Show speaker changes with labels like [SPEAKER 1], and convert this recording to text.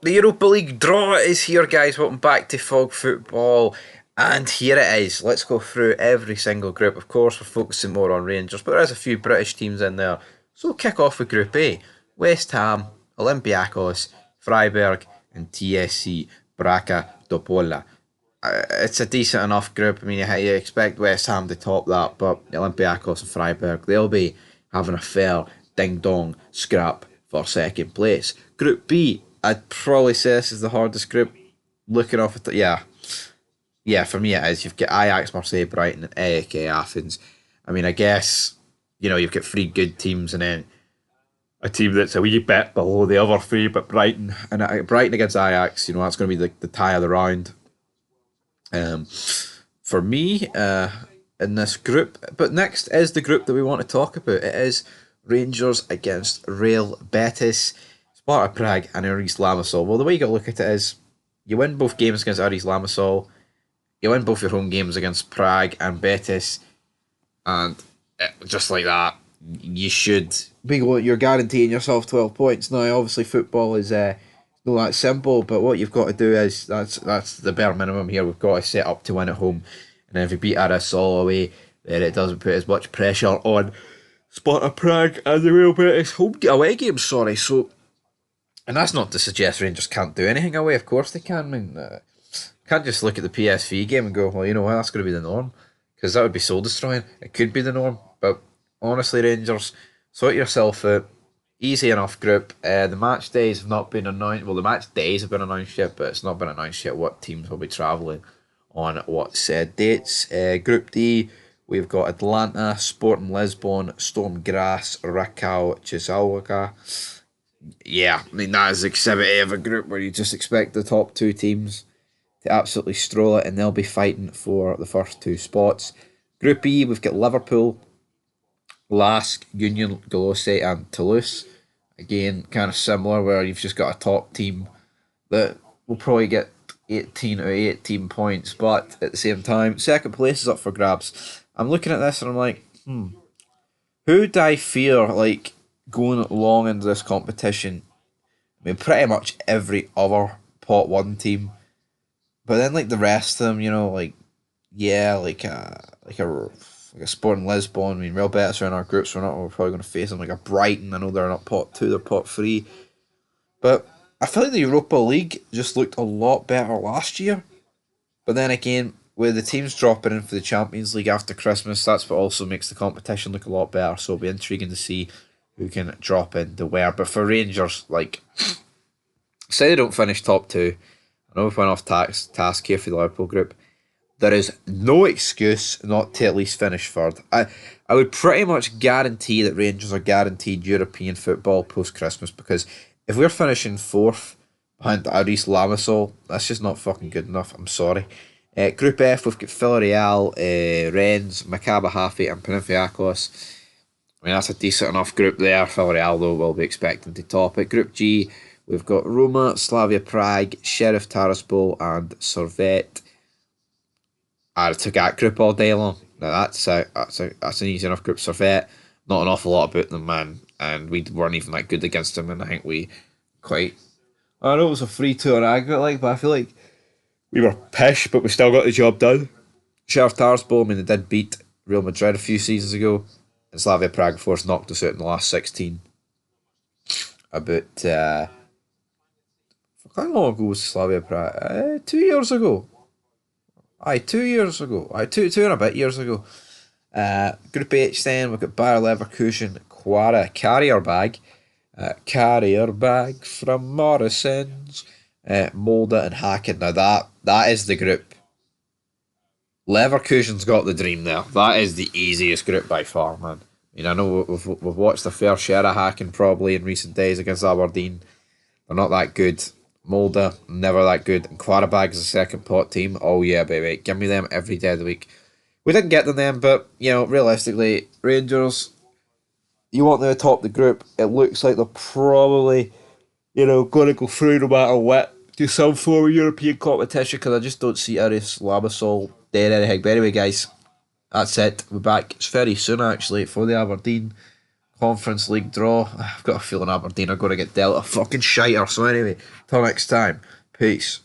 [SPEAKER 1] The Europa League draw is here, guys. Welcome back to Fog Football. And here it is. Let's go through every single group. Of course, we're focusing more on Rangers, but there is a few British teams in there. So we'll kick off with Group A. West Ham, Olympiacos, Freiburg, and TSC Braga Dopola. It's a decent enough group. I mean, you expect West Ham to top that, but Olympiacos and Freiburg, they'll be having a fair ding-dong scrap for second place. Group B, I'd probably say this is the hardest group. Looking off at yeah, for me it is. You've got Ajax, Marseille, Brighton, and AEK Athens. I mean, I guess you've got three good teams, and then a team that's a wee bit below the other three. But Brighton against Ajax, that's going to be the tie of the round. For me, in this group. But next is the group that we want to talk about. It is Rangers against Real Betis, Sparta Prague, and Aris Limassol. Well, the way you got to look at it is you win both games against Aris Limassol, you win both your home games against Prague and Betis, and just like that, you're guaranteeing yourself 12 points. Now, obviously, football is not that simple, but what you've got to do is that's the bare minimum here. We've got to set up to win at home, and if we beat Aris all away, then it doesn't put as much pressure on Sparta Prague and the Real Betis away games. Sorry, so. And that's not to suggest Rangers can't do anything away. Of course they can. I mean, can't just look at the PSV game and go, well, you know what, that's going to be the norm. Because that would be soul destroying. It could be the norm. But honestly, Rangers, sort yourself out. Easy enough group. The match days have not been announced. Well, the match days have been announced yet, but it's not been announced yet what teams will be travelling on what said dates. Group D, we've got Atlanta, Sporting Lisbon, Storm Graz, Rakow, Chisawaga. Yeah, I mean, that is Exhibit A of a group where you just expect the top two teams to absolutely stroll it, and they'll be fighting for the first two spots. Group E, we've got Liverpool, Lask, Union, Golose, and Toulouse. Again, kind of similar, where you've just got a top team that will probably get 18 out of 18 points, but at the same time, second place is up for grabs. I'm looking at this and I'm like, who do I fear, going long into this competition? I mean, pretty much every other pot one team, but then the rest of them, like a Sporting Lisbon. I mean, Real Betis are in our groups. We're probably going to face them. Like a Brighton, I know they're not pot two, they're pot three, but I feel like the Europa League just looked a lot better last year. But then again, with the teams dropping in for the Champions League after Christmas, that's what also makes the competition look a lot better. So it'll be intriguing to see who can drop into where. But for Rangers, say they don't finish top two, I know we've went off task here for the Liverpool group, there is no excuse not to at least finish third. I would pretty much guarantee that Rangers are guaranteed European football post-Christmas, because if we're finishing fourth behind Aris Limassol, that's just not fucking good enough. I'm sorry. Group F, we've got Villarreal, Rennes, Maccabi Haifa, and Panathinaikos. I mean, that's a decent enough group there. Villarreal, though, will be expecting to top it. Group G, we've got Roma, Slavia Prague, Sheriff Tiraspol, and Servette. I'd took that group all day long. Now that's an easy enough group. Servette, not an awful lot about them, man, and we weren't even that good against them. And I think we quite. I know it was a 3-2 on aggregate, but I feel like we were pish, but we still got the job done. Sheriff Tiraspol, I mean, they did beat Real Madrid a few seasons ago, and Slavia Prague, of course, knocked us out in the last 16. About how long ago was Slavia Prague? 2 years ago. 2 years ago. Two and a bit years ago. Group H then, we've got Bayer Leverkusen, Quara, Carrier bag from Morrison's, Molde and Hacken. Now that is the group. Leverkusen's got the dream there. That is the easiest group by far, man. I mean, I know we've watched a fair share of Hacken probably in recent days against Aberdeen. They're not that good. Molde, never that good. And Quarabag is a second pot team. Oh yeah, baby. Give me them every day of the week. We didn't get them then, but, realistically, Rangers, you want them to top the group. It looks like they're probably, going to go through no matter what to some form of European competition, because I just don't see Aris Limassol doing anything. But anyway, guys, that's it. We're back. It's very soon, actually, for the Aberdeen Conference League draw. I've got a feeling Aberdeen are going to get dealt a fucking shiter. So anyway, till next time, peace.